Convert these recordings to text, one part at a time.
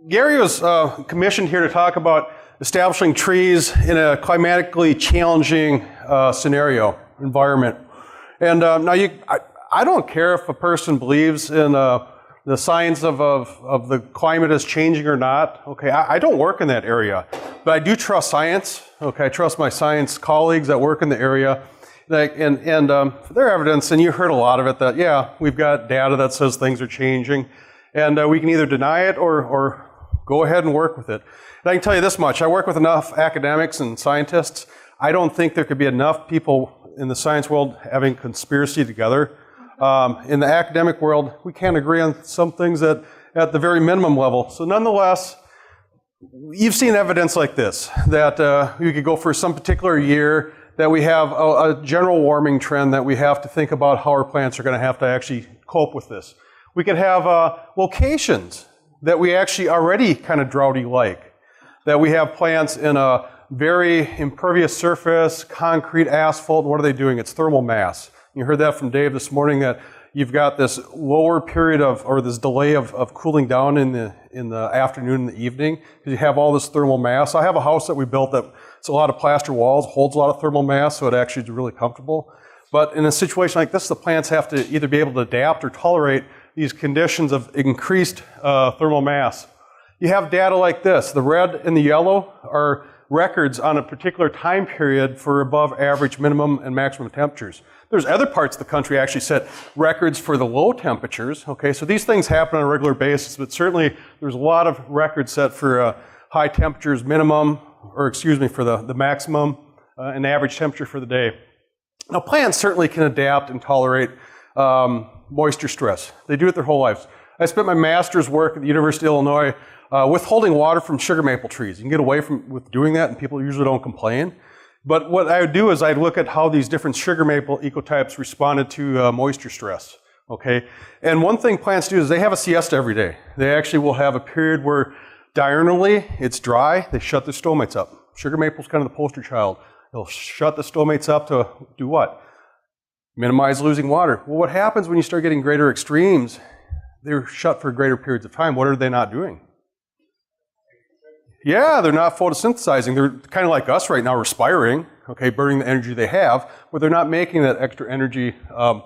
Gary was commissioned here to talk about establishing trees in a climatically challenging environment. And now I don't care if a person believes in the science of the climate is changing or not. Okay, I don't work in that area, but I do trust science. Okay, I trust my science colleagues that work in the area. And for their evidence, and you heard a lot of it, that yeah, we've got data that says things are changing, and we can either deny it or go ahead and work with it. And I can tell you this much, I work with enough academics and scientists. I don't think there could be enough people in the science world having conspiracy together. In the academic world, we can't agree on some things at the very minimum level. So nonetheless, you've seen evidence like this, that you could go for some particular year, that we have a general warming trend, that we have to think about how our plants are going to have to actually cope with this. We could have locations that we actually already kind of droughty-like, that we have plants in a very impervious surface, concrete, asphalt. What are they doing? It's thermal mass. You heard that from Dave this morning, that you've got this lower period of, or this delay of cooling down in the afternoon and the evening, because you have all this thermal mass. I have a house that we built that it's a lot of plaster walls, holds a lot of thermal mass, so it actually is really comfortable. But in a situation like this, the plants have to either be able to adapt or tolerate these conditions of increased thermal mass. You have data like this. The red and the yellow are records on a particular time period for above average minimum and maximum temperatures. There's other parts of the country actually set records for the low temperatures. Okay, so these things happen on a regular basis, but certainly there's a lot of records set for high temperatures minimum, or excuse me, for the maximum and average temperature for the day. Now plants certainly can adapt and tolerate moisture stress. They do it their whole lives. I spent my master's work at the University of Illinois withholding water from sugar maple trees. You can get away with doing that, and people usually don't complain. But what I would do is I'd look at how these different sugar maple ecotypes responded to moisture stress. Okay, and one thing plants do is they have a siesta every day. They actually will have a period where diurnally it's dry. They shut their stomates up. Sugar maple's kind of the poster child. They'll shut the stomates up to do what? Minimize losing water. Well, what happens when you start getting greater extremes? They're shut for greater periods of time. What are they not doing? Yeah, they're not photosynthesizing. They're kind of like us right now, respiring, okay, burning the energy they have, but they're not making that extra energy. The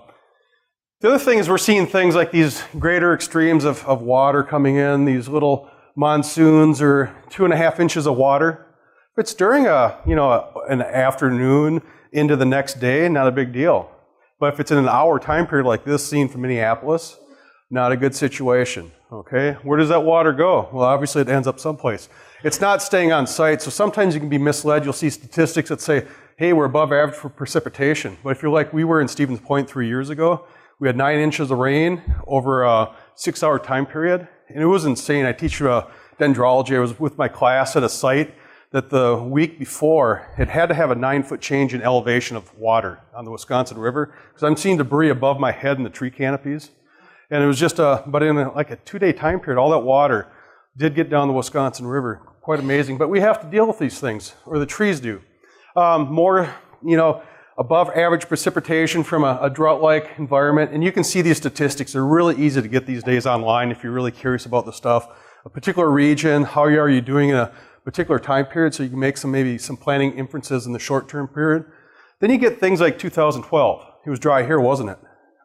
other thing is we're seeing things like these greater extremes of water coming in, these little monsoons or 2.5 inches of water. If it's during an afternoon into the next day, not a big deal. But if it's in an hour time period like this seen from Minneapolis, not a good situation, okay? Where does that water go? Well, obviously it ends up someplace. It's not staying on site, so sometimes you can be misled. You'll see statistics that say, hey, we're above average for precipitation. But if you're like we were in Stevens Point 3 years ago, we had 9 inches of rain over a 6-hour time period, and it was insane. I teach dendrology. I was with my class at a site that the week before, it had to have a 9-foot change in elevation of water on the Wisconsin River, because I'm seeing debris above my head in the tree canopies. And it was just but in like a 2-day time period, all that water did get down the Wisconsin River. Quite amazing. But we have to deal with these things, or the trees do. More, above average precipitation from a drought-like environment. And you can see these statistics. They're really easy to get these days online if you're really curious about the stuff. A particular region, how are you doing in a particular time period, so you can make maybe some planning inferences in the short-term period. Then you get things like 2012. It was dry here, wasn't it?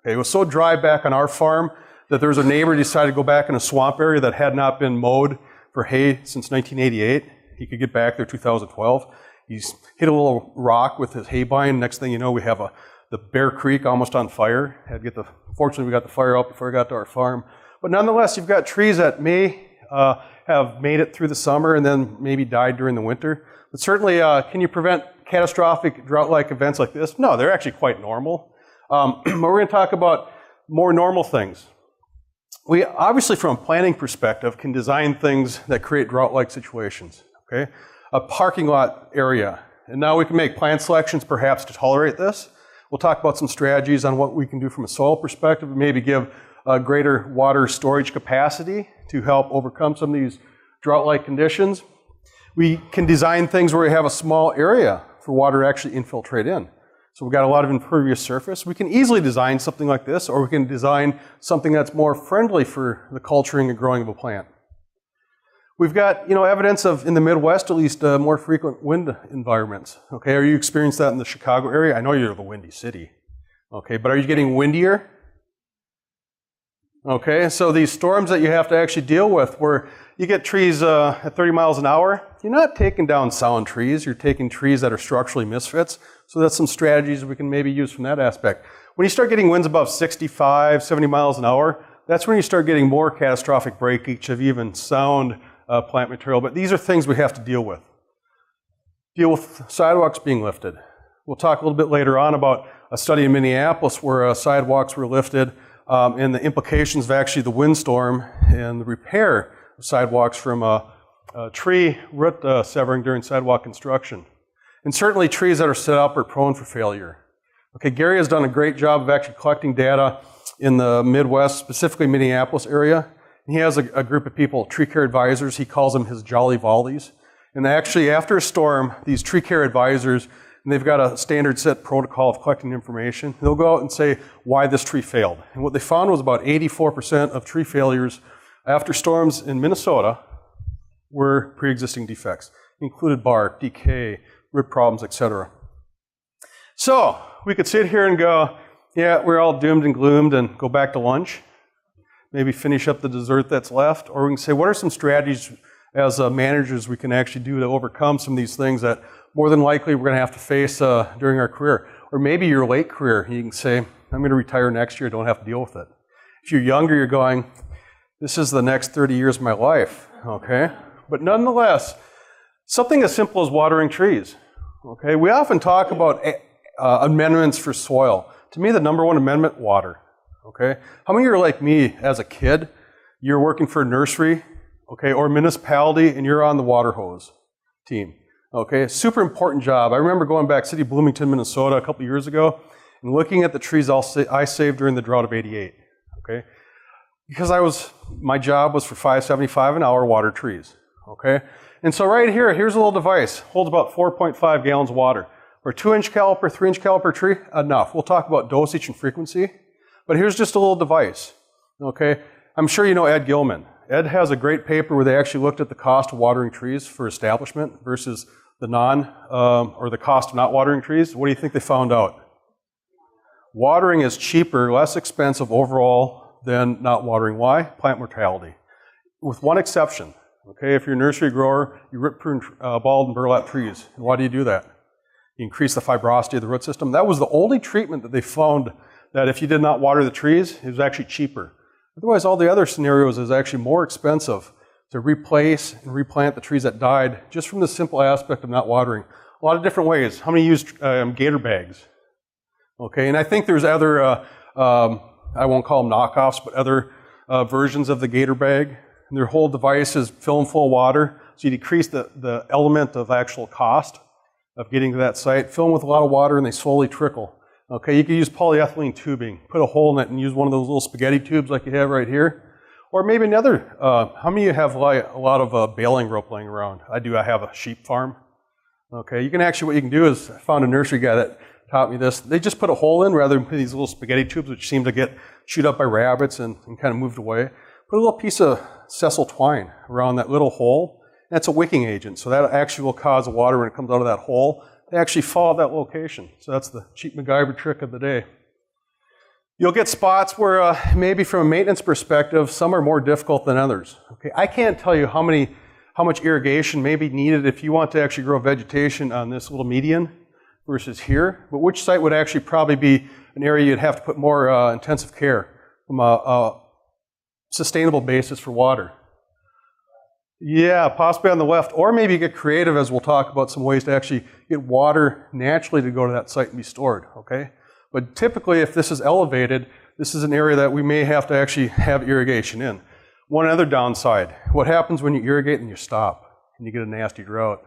Okay, it was so dry back on our farm that there was a neighbor who decided to go back in a swamp area that had not been mowed for hay since 1988. He could get back there 2012. He's hit a little rock with his hay bind. Next thing you know, we have the Bear Creek almost on fire. Fortunately, we got the fire out before it got to our farm. But nonetheless, you've got trees that may have made it through the summer and then maybe died during the winter. But certainly, can you prevent catastrophic drought-like events like this? No, they're actually quite normal. But we're going to talk about more normal things. We obviously, from a planning perspective, can design things that create drought-like situations. Okay, a parking lot area, and now we can make plant selections perhaps to tolerate this. We'll talk about some strategies on what we can do from a soil perspective, and maybe give greater water storage capacity to help overcome some of these drought-like conditions. We can design things where we have a small area for water to actually infiltrate in. So we've got a lot of impervious surface. We can easily design something like this, or we can design something that's more friendly for the culturing and growing of a plant. We've got, evidence of, in the Midwest at least, more frequent wind environments. Okay, are you experiencing that in the Chicago area? I know you're the windy city. Okay, but are you getting windier? Okay, so these storms that you have to actually deal with, where you get trees at 30 miles an hour, you're not taking down sound trees, you're taking trees that are structurally misfits. So that's some strategies we can maybe use from that aspect. When you start getting winds above 65, 70 miles an hour, that's when you start getting more catastrophic breakage of even sound plant material. But these are things we have to deal with. Deal with sidewalks being lifted. We'll talk a little bit later on about a study in Minneapolis where sidewalks were lifted and the implications of actually the windstorm and the repair of sidewalks from a tree root severing during sidewalk construction. And certainly trees that are set up are prone for failure. Okay, Gary has done a great job of actually collecting data in the Midwest, specifically Minneapolis area. And he has a group of people, tree care advisors. He calls them his Jolly Volleys. And actually, after a storm, these tree care advisors, and they've got a standard set protocol of collecting information, they'll go out and say why this tree failed. And what they found was about 84% of tree failures after storms in Minnesota were pre-existing defects. Included bark, decay, root problems, etc. So, we could sit here and go, yeah, we're all doomed and gloomed and go back to lunch. Maybe finish up the dessert that's left. Or we can say, what are some strategies as managers we can actually do to overcome some of these things that more than likely we're going to have to face during our career. Or maybe your late career, you can say, I'm going to retire next year, don't have to deal with it. If you're younger, you're going, this is the next 30 years of my life, okay? But nonetheless, something as simple as watering trees, okay? We often talk about amendments for soil. To me, the number one amendment, water, okay? How many of you are like me as a kid? You're working for a nursery, okay, or a municipality, and you're on the water hose team, okay? Super important job. I remember going back to City of Bloomington, Minnesota a couple years ago and looking at the trees I saved during the drought of '88, okay? Because my job was for $5.75 an hour water trees, okay? And so right here, here's a little device, holds about 4.5 gallons of water. For a 2-inch caliper, 3-inch caliper tree, enough. We'll talk about dosage and frequency, but here's just a little device, okay? I'm sure you know Ed Gilman. Ed has a great paper where they actually looked at the cost of watering trees for establishment versus the or the cost of not watering trees. What do you think they found out? Watering is cheaper, less expensive overall than not watering. Why? Plant mortality. With one exception, okay? If you're a nursery grower, you rip, prune, bald, and burlap trees. And why do you do that? You increase the fibrosity of the root system. That was the only treatment that they found that if you did not water the trees, it was actually cheaper. Otherwise, all the other scenarios is actually more expensive to replace and replant the trees that died just from the simple aspect of not watering. A lot of different ways. How many use gator bags? Okay, and I think there's other, I won't call them knockoffs, but other versions of the gator bag. And their whole device is filled full of water, so you decrease the element of actual cost of getting to that site. Fill them with a lot of water and they slowly trickle. Okay, you can use polyethylene tubing, put a hole in it and use one of those little spaghetti tubes like you have right here. Or maybe another, how many of you have a lot of baling rope laying around? I do, I have a sheep farm. Okay, you can actually, what you can do is, I found a nursery guy that taught me this. They just put a hole in rather than put these little spaghetti tubes which seem to get chewed up by rabbits and kind of moved away. Put a little piece of sessile twine around that little hole. That's a wicking agent, so that actually will cause the water when it comes out of that hole to actually fall at that location. So that's the cheap MacGyver trick of the day. You'll get spots where maybe from a maintenance perspective, some are more difficult than others. Okay, I can't tell you how much irrigation may be needed if you want to actually grow vegetation on this little median versus here, but which site would actually probably be an area you'd have to put more intensive care from a sustainable basis for water. Yeah, possibly on the left, or maybe get creative as we'll talk about some ways to actually get water naturally to go to that site and be stored, okay? But typically if this is elevated, this is an area that we may have to actually have irrigation in. One other downside, what happens when you irrigate and you stop and you get a nasty drought?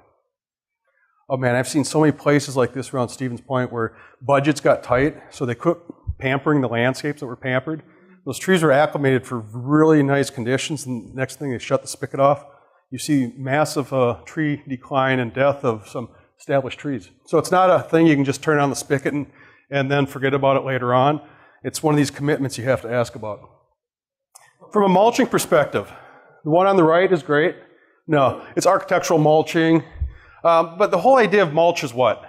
Oh man, I've seen so many places like this around Stevens Point where budgets got tight, so they quit pampering the landscapes that were pampered. Those trees were acclimated for really nice conditions, and next thing they shut the spigot off. You see massive tree decline and death of some established trees. So it's not a thing you can just turn on the spigot and then forget about it later on. It's one of these commitments you have to ask about. From a mulching perspective, the one on the right is great. No, it's architectural mulching. But the whole idea of mulch is what?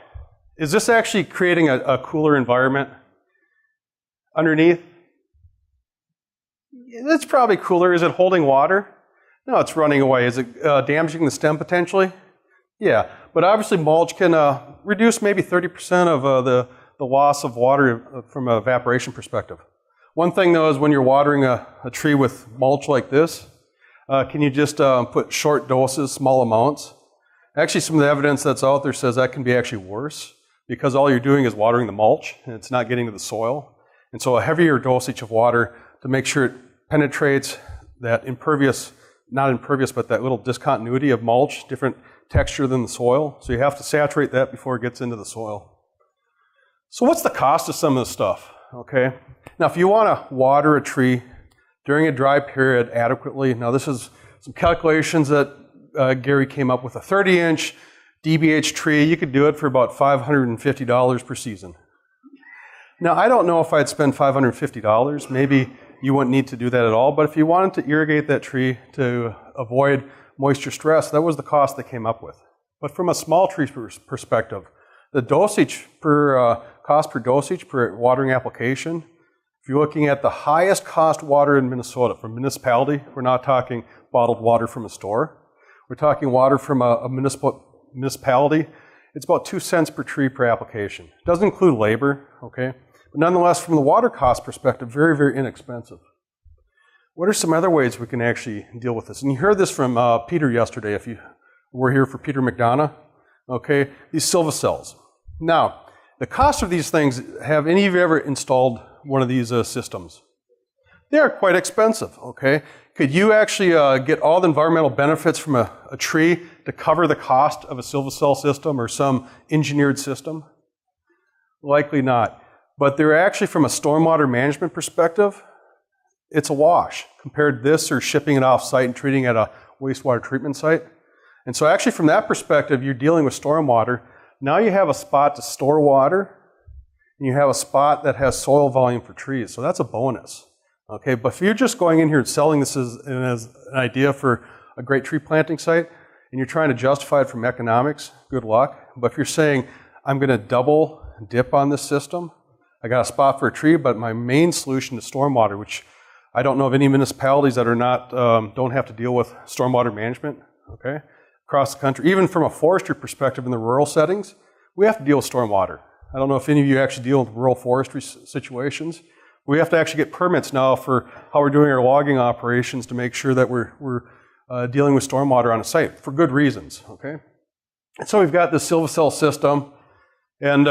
Is this actually creating a cooler environment underneath? It's probably cooler. Is it holding water? No, it's running away. Is it damaging the stem potentially? Yeah, but obviously mulch can reduce maybe 30% of the loss of water from an evaporation perspective. One thing though is when you're watering a tree with mulch like this, can you just put short doses, small amounts? Actually, some of the evidence that's out there says that can be actually worse because all you're doing is watering the mulch and it's not getting to the soil. And so a heavier dosage of water to make sure it penetrates that impervious, not impervious, but that little discontinuity of mulch, different texture than the soil. So you have to saturate that before it gets into the soil. So what's the cost of some of this stuff? Okay. Now, if you want to water a tree during a dry period adequately, now this is some calculations that Gary came up with. A 30-inch DBH tree, you could do it for about $550 per season. Now, I don't know if I'd spend $550. Maybe you wouldn't need to do that at all, but if you wanted to irrigate that tree to avoid moisture stress, that was the cost they came up with. But from a small tree perspective, the dosage per cost per dosage per watering application, if you're looking at the highest cost water in Minnesota from municipality, we're not talking bottled water from a store. We're talking water from a municipality. It's about 2 cents per tree per application. It doesn't include labor, okay? But nonetheless, from the water cost perspective, very, very inexpensive. What are some other ways we can actually deal with this? And you heard this from Peter yesterday, if you were here for Peter McDonough, okay? These silvacells. Now, the cost of these things, have any of you ever installed one of these systems? They are quite expensive, okay? Could you actually get all the environmental benefits from a tree to cover the cost of a silvacell system or some engineered system? Likely not. But they're actually, from a stormwater management perspective, it's a wash compared to this or shipping it off site and treating it at a wastewater treatment site. And so actually from that perspective, you're dealing with stormwater. Now you have a spot to store water and you have a spot that has soil volume for trees. So that's a bonus. Okay, but if you're just going in here and selling this as an idea for a great tree planting site and you're trying to justify it from economics, good luck. But if you're saying, I'm going to double dip on this system, I got a spot for a tree, but my main solution is stormwater, which I don't know of any municipalities that are not, don't have to deal with stormwater management, okay, across the country. Even from a forestry perspective in the rural settings, we have to deal with stormwater. I don't know if any of you actually deal with rural forestry situations. We have to actually get permits now for how we're doing our logging operations to make sure that we're dealing with stormwater on a site for good reasons, okay? And so we've got this silvacell system, and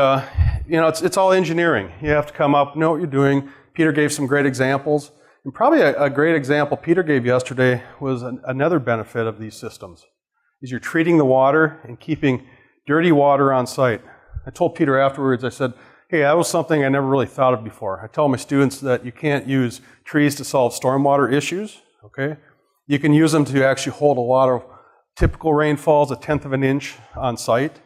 you know, it's all engineering. You have to come up, know what you're doing. Peter gave some great examples. And probably a great example Peter gave yesterday was another benefit of these systems, is you're treating the water and keeping dirty water on site. I told Peter afterwards, I said, hey, that was something I never really thought of before. I tell my students that you can't use trees to solve stormwater issues, okay? You can use them to actually hold a lot of typical rainfalls, 1/10 of an inch on site.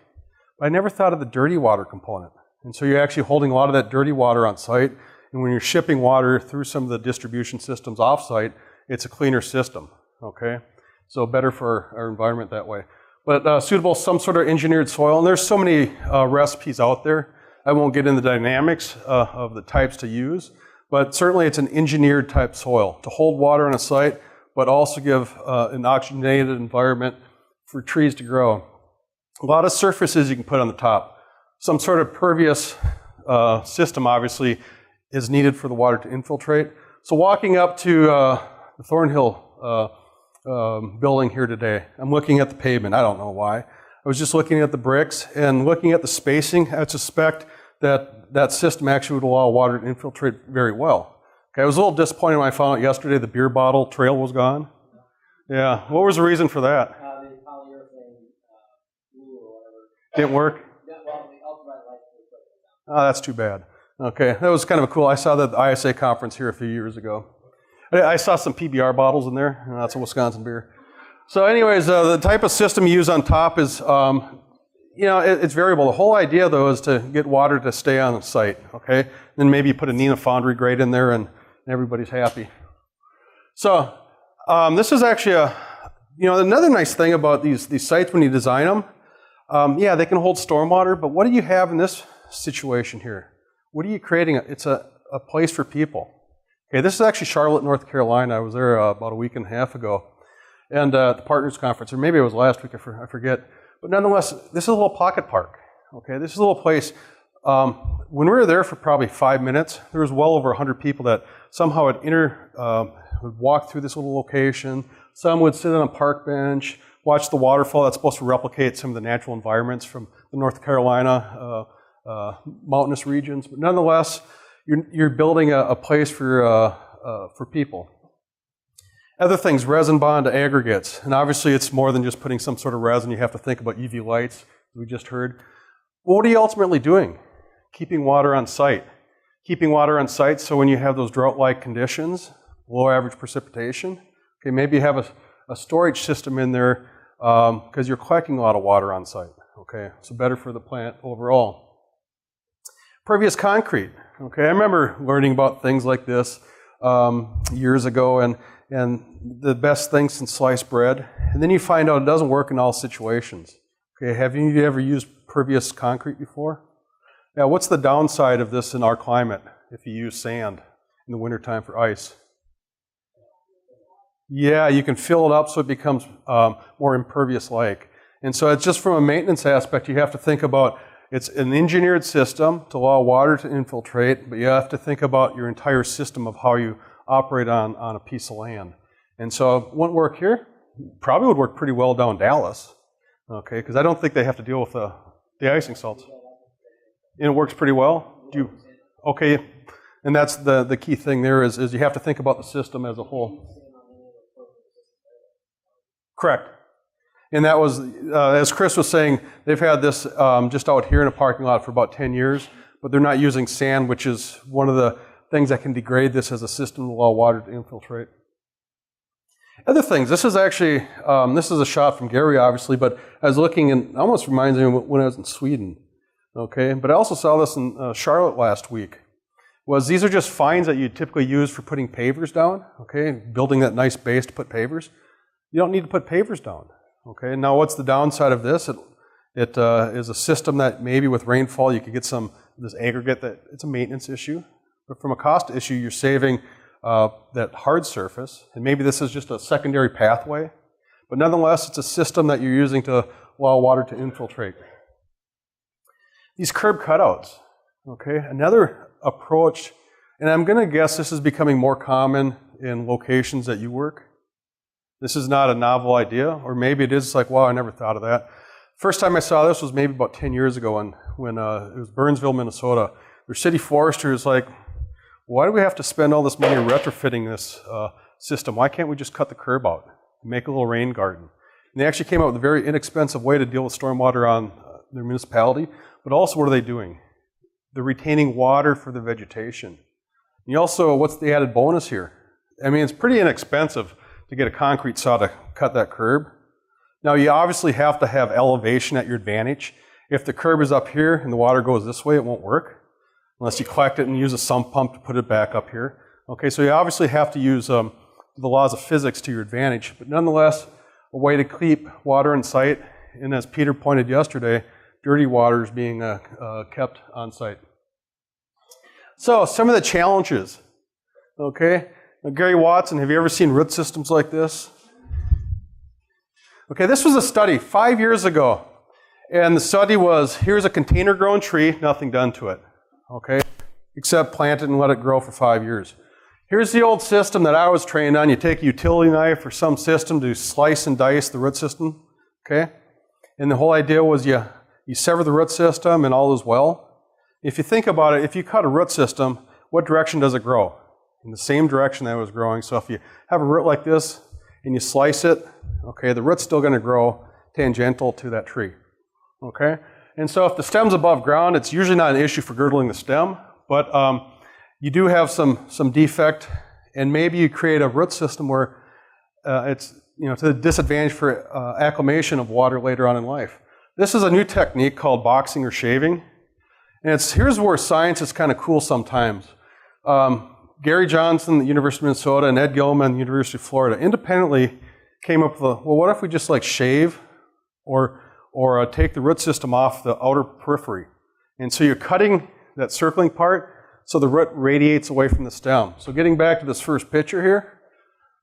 But I never thought of the dirty water component. And so you're actually holding a lot of that dirty water on site. And when you're shipping water through some of the distribution systems off-site, it's a cleaner system, okay? So better for our environment that way. But suitable some sort of engineered soil, and there's so many recipes out there. I won't get into the dynamics of the types to use, but certainly it's an engineered type soil to hold water on a site, but also give an oxygenated environment for trees to grow. A lot of surfaces you can put on the top. Some sort of pervious system, obviously, is needed for the water to infiltrate. So walking up to the Thornhill building here today, I'm looking at the pavement. I don't know why. I was just looking at the bricks and looking at the spacing. I suspect that that system actually would allow water to infiltrate very well. Okay, I was a little disappointed when I found out yesterday the beer bottle trail was gone. Yeah, what was the reason for that? The polyurethane glue or whatever. Didn't work? Yeah, well, the ultraviolet light was breaking down. Oh, that's too bad. Okay, that was kind of cool. I saw that at the ISA conference here a few years ago. I saw some PBR bottles in there. That's a Wisconsin beer. So anyways, the type of system you use on top is, you know, it's variable. The whole idea, though, is to get water to stay on the site, okay? Then maybe you put a Neenah Foundry grate in there and everybody's happy. So this is actually You know, another nice thing about these sites when you design them, yeah, they can hold stormwater, but what do you have in this situation here? What are you creating? It's a place for people. Okay, this is actually Charlotte, North Carolina. I was there about a week and a half ago, and the Partners Conference, or maybe it was last week, I forget. But nonetheless, this is a little pocket park. Okay, this is a little place. When we were there for probably 5 minutes, there was well over 100 people that somehow would walk through this little location. Some would sit on a park bench, watch the waterfall that's supposed to replicate some of the natural environments from the North Carolina mountainous regions. But nonetheless, you're building a place for people. Other things, resin bond aggregates. And obviously it's more than just putting some sort of resin. You have to think about UV lights, as we just heard. Well, what are you ultimately doing? Keeping water on site. Keeping water on site so when you have those drought-like conditions, below average precipitation, okay, maybe you have a storage system in there because you're collecting a lot of water on site. Okay, so better for the plant overall. Pervious concrete. Okay, I remember learning about things like this years ago, and the best thing since sliced bread. And then you find out it doesn't work in all situations. Okay, have you ever used pervious concrete before? Now, what's the downside of this in our climate if you use sand in the wintertime for ice? Yeah, you can fill it up so it becomes more impervious-like. And so it's just from a maintenance aspect, you have to think about it's an engineered system to allow water to infiltrate, but you have to think about your entire system of how you operate on a piece of land. And so it wouldn't work here. Probably would work pretty well down Dallas, okay, because I don't think they have to deal with the icing salts. And it works pretty well? Okay, and that's the key thing there is you have to think about the system as a whole. Correct. And that was, as Chris was saying, they've had this just out here in a parking lot for about 10 years, but they're not using sand, which is one of the things that can degrade this as a system to allow water to infiltrate. Other things, this is actually, this is a shot from Gary, obviously, but I was looking and it almost reminds me of when I was in Sweden. Okay, but I also saw this in Charlotte last week. These are just fines that you typically use for putting pavers down, okay, building that nice base to put pavers. You don't need to put pavers down, okay. Now what's the downside of this? It is a system that maybe with rainfall you could get some this aggregate that it's a maintenance issue, but from a cost issue you're saving that hard surface, and maybe this is just a secondary pathway, but nonetheless it's a system that you're using to allow water to infiltrate. These curb cutouts, okay, another approach, and I'm going to guess this is becoming more common in locations that you work. This is not a novel idea, or maybe it is like, wow, I never thought of that. First time I saw this was maybe about 10 years ago when it was Burnsville, Minnesota. Their city forester is like, why do we have to spend all this money retrofitting this system? Why can't we just cut the curb out and make a little rain garden? And they actually came up with a very inexpensive way to deal with stormwater on their municipality. But also, what are they doing? They're retaining water for the vegetation. And you also, what's the added bonus here? I mean, it's pretty inexpensive to get a concrete saw to cut that curb. Now, you obviously have to have elevation at your advantage. If the curb is up here and the water goes this way, it won't work unless you collect it and use a sump pump to put it back up here. Okay, so you obviously have to use the laws of physics to your advantage, but nonetheless, a way to keep water in sight, and as Peter pointed yesterday, dirty water is being kept on site. So, some of the challenges, okay? Now, Gary Watson, have you ever seen root systems like this? Okay, this was a study 5 years ago, and the study was, here's a container-grown tree, nothing done to it, okay? Except plant it and let it grow for 5 years. Here's the old system that I was trained on. You take a utility knife or some system to slice and dice the root system, okay? And the whole idea was you sever the root system and all is well. If you think about it, if you cut a root system, what direction does it grow? In the same direction that it was growing. So if you have a root like this and you slice it, okay, the root's still going to grow tangential to that tree, okay? And so if the stem's above ground, it's usually not an issue for girdling the stem, but you do have some defect, and maybe you create a root system where it's to the disadvantage for acclimation of water later on in life. This is a new technique called boxing or shaving. And here's where science is kind of cool sometimes. Gary Johnson, the University of Minnesota, and Ed Gilman, the University of Florida, independently came up with, well, what if we just like shave or take the root system off the outer periphery? And so you're cutting that circling part so the root radiates away from the stem. So getting back to this first picture here,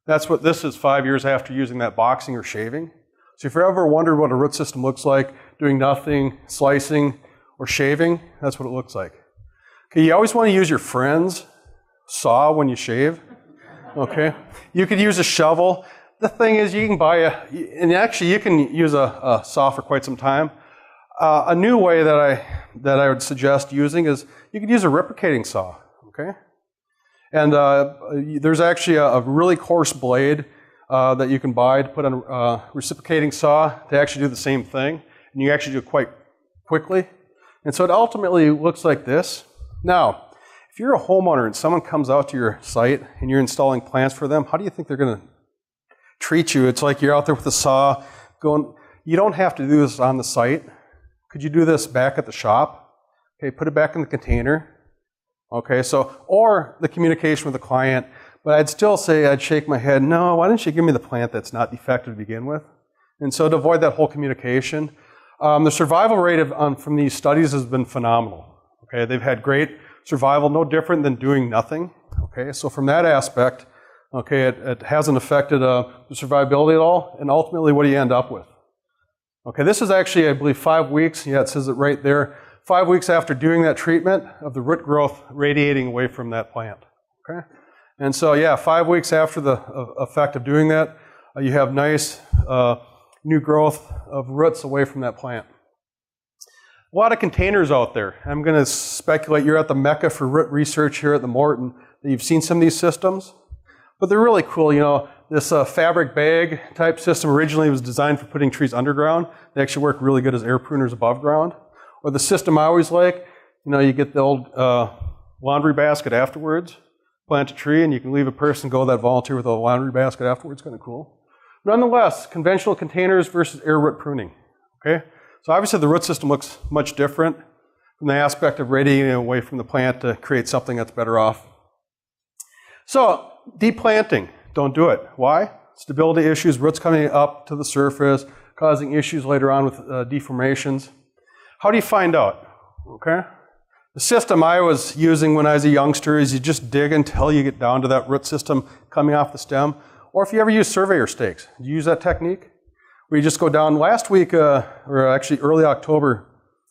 that's what this is 5 years after using that boxing or shaving. So if you ever wondered what a root system looks like, doing nothing, slicing, or shaving, that's what it looks like. Okay, you always want to use your friend's saw when you shave. Okay, you could use a shovel. The thing is, you can buy and actually you can use a saw for quite some time. A new way that I would suggest using is you could use a reciprocating saw. Okay, and there's actually a really coarse blade that you can buy to put on a reciprocating saw to actually do the same thing, and you actually do it quite quickly. And so it ultimately looks like this. Now, if you're a homeowner and someone comes out to your site and you're installing plants for them, how do you think they're going to treat you? It's like you're out there with a saw going, you don't have to do this on the site. Could you do this back at the shop? Okay, put it back in the container. Okay, so, or the communication with the client, but I'd still say, I'd shake my head, no, why don't you give me the plant that's not defective to begin with? And so to avoid that whole communication, the survival rate from these studies has been phenomenal. Okay, they've had great survival, no different than doing nothing. Okay, so from that aspect, okay, it hasn't affected the survivability at all, and ultimately what do you end up with? Okay, this is actually, I believe, 5 weeks, yeah, it says it right there, 5 weeks after doing that treatment of the root growth radiating away from that plant. Okay, and so yeah, 5 weeks after the effect of doing that, you have nice new growth of roots away from that plant. A lot of containers out there. I'm going to speculate you're at the mecca for root research here at the Morton, that you've seen some of these systems. But they're really cool. You know, this fabric bag type system originally was designed for putting trees underground. They actually work really good as air pruners above ground. Or the system I always like, you know, you get the old laundry basket afterwards, plant a tree, and you can leave a person go that volunteer with a laundry basket afterwards. Kind of cool. Nonetheless, conventional containers versus air root pruning. Okay? So obviously the root system looks much different from the aspect of radiating away from the plant to create something that's better off. So deep planting, don't do it. Why? Stability issues, roots coming up to the surface, causing issues later on with deformations. How do you find out? Okay? The system I was using when I was a youngster is you just dig until you get down to that root system coming off the stem. Or if you ever use surveyor stakes, do you use that technique? Where you just go down. Last week, or actually early October,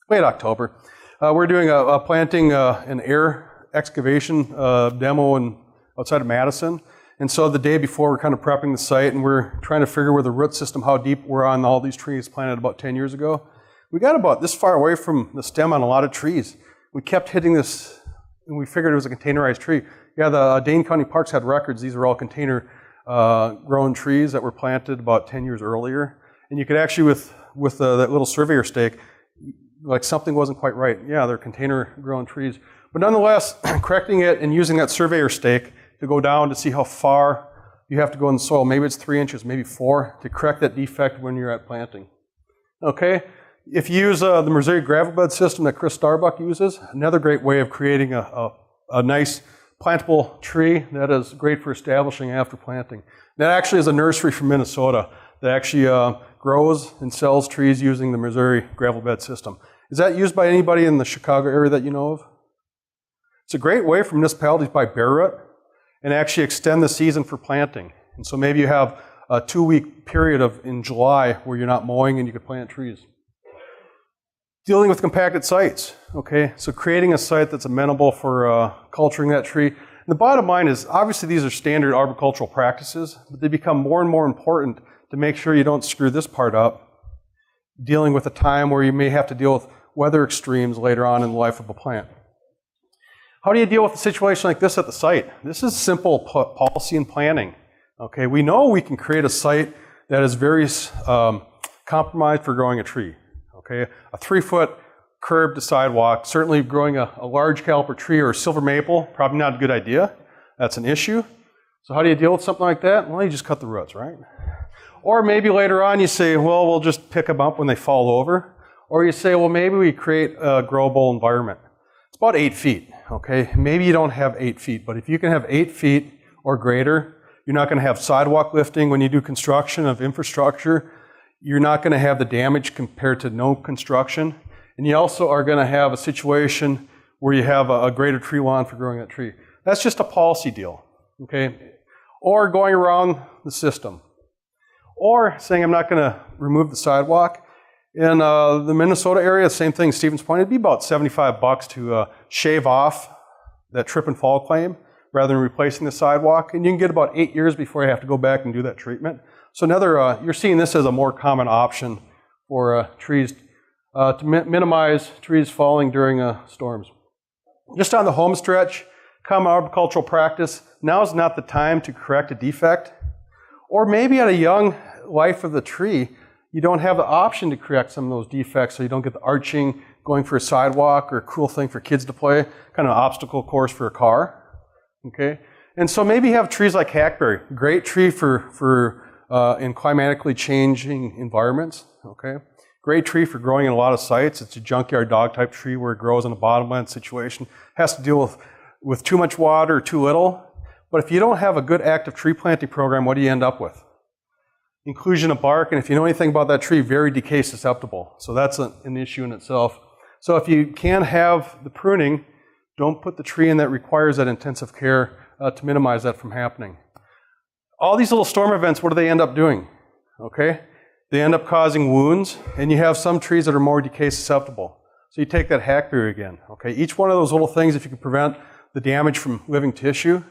late October, we're doing a planting an air excavation demo outside of Madison. And so the day before, we're kind of prepping the site, and we're trying to figure where the root system, how deep we're on all these trees planted about 10 years ago. We got about this far away from the stem on a lot of trees. We kept hitting this, and we figured it was a containerized tree. Yeah, the Dane County Parks had records. These are all container grown trees that were planted about 10 years earlier. And you could actually, with that little surveyor stake, like something wasn't quite right. Yeah, they're container grown trees. But nonetheless, correcting it and using that surveyor stake to go down to see how far you have to go in the soil. Maybe it's 3 inches, maybe 4, to correct that defect when you're at planting. Okay? If you use the Missouri gravel bed system that Chris Starbuck uses, another great way of creating a nice plantable tree that is great for establishing after planting. That actually is a nursery from Minnesota that actually grows and sells trees using the Missouri gravel bed system. Is that used by anybody in the Chicago area that you know of? It's a great way for municipalities to buy bare root and actually extend the season for planting. And so maybe you have a 2-week period in July where you're not mowing and you can plant trees. Dealing with compacted sites, okay? So creating a site that's amenable for culturing that tree. And the bottom line is, obviously these are standard arboricultural practices, but they become more and more important to make sure you don't screw this part up, dealing with a time where you may have to deal with weather extremes later on in the life of a plant. How do you deal with a situation like this at the site? This is simple policy and planning. Okay, we know we can create a site that is very compromised for growing a tree. Okay, a 3-foot curb to sidewalk, certainly growing a large caliper tree or a silver maple, probably not a good idea. That's an issue. So how do you deal with something like that? Well, you just cut the roots, right? Or maybe later on you say, well, we'll just pick them up when they fall over. Or you say, well, maybe we create a growable environment. It's about 8 feet, okay? Maybe you don't have 8 feet, but if you can have 8 feet or greater, You're not going to have sidewalk lifting when you do construction of infrastructure. You're not going to have the damage compared to no construction. And you also are going to have a situation where you have a greater tree lawn for growing that tree. That's just a policy deal, okay? Or going around the system. Or saying I'm not going to remove the sidewalk. In the Minnesota area, same thing, Stevens Point, it'd be about $75 to shave off that trip and fall claim rather than replacing the sidewalk. And you can get about 8 years before you have to go back and do that treatment. So you're seeing this as a more common option for trees to minimize trees falling during storms. Just on the home stretch, common arboricultural practice, now is not the time to correct a defect. Or maybe at a young life of the tree, you don't have the option to correct some of those defects so you don't get the arching, going for a sidewalk or a cool thing for kids to play, kind of obstacle course for a car. Okay? And so maybe you have trees like hackberry, great tree for in climatically changing environments. Okay? Great tree for growing in a lot of sites. It's a junkyard dog type tree where it grows in a bottomland situation. Has to deal with too much water or too little. But if you don't have a good active tree planting program, what do you end up with? Inclusion of bark, and if you know anything about that tree, very decay susceptible. So that's an issue in itself. So if you can have the pruning, don't put the tree in that requires that intensive care to minimize that from happening. All these little storm events, what do they end up doing? Okay? They end up causing wounds, and you have some trees that are more decay susceptible. So you take that hackberry again. Okay? Each one of those little things, if you can prevent the damage from living tissue,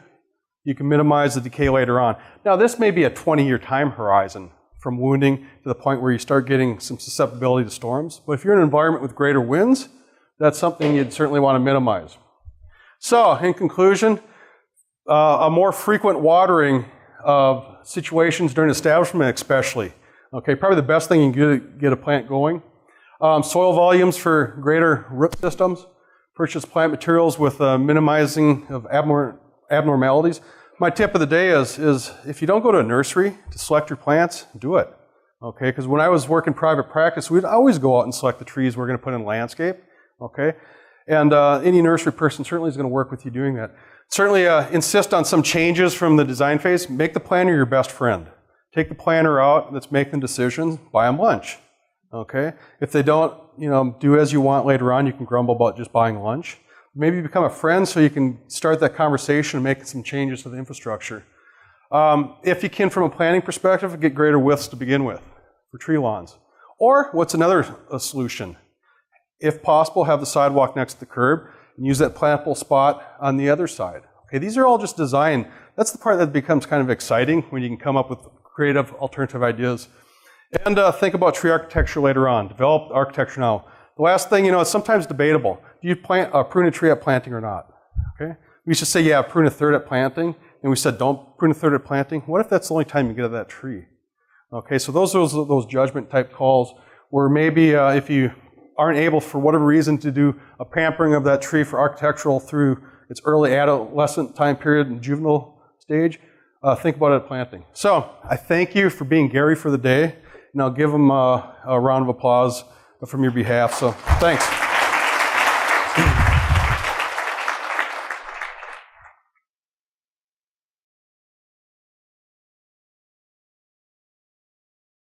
you can minimize the decay later on. Now, this may be a 20-year time horizon from wounding to the point where you start getting some susceptibility to storms. But if you're in an environment with greater winds, that's something you'd certainly want to minimize. So, in conclusion, a more frequent watering of situations during establishment especially. Okay, probably the best thing you can get a plant going. Soil volumes for greater root systems. Purchase plant materials with minimizing of abnormalities. My tip of the day is if you don't go to a nursery to select your plants, do it. Okay, because when I was working private practice, we'd always go out and select the trees we're going to put in landscape. Okay, and any nursery person certainly is going to work with you doing that. Certainly insist on some changes from the design phase. Make the planner your best friend. Take the planner out that's making decisions, buy them lunch. Okay, if they don't, do as you want later on, you can grumble about just buying lunch. Maybe become a friend so you can start that conversation and make some changes to the infrastructure. If you can, from a planning perspective, get greater widths to begin with for tree lawns. Or what's another solution? If possible, have the sidewalk next to the curb and use that plantable spot on the other side. Okay, these are all just design. That's the part that becomes kind of exciting when you can come up with creative alternative ideas. And think about tree architecture later on. Develop architecture now. The last thing, it's sometimes debatable. Do you prune a tree at planting or not? Okay? We used to say, yeah, prune a third at planting. And we said, don't prune a third at planting. What if that's the only time you get at that tree? Okay, so those judgment type calls where maybe if you aren't able for whatever reason to do a pampering of that tree for architectural through its early adolescent time period and juvenile stage, think about it at planting. So I thank you for being Gary for the day. And I'll give him a round of applause from your behalf. So thanks.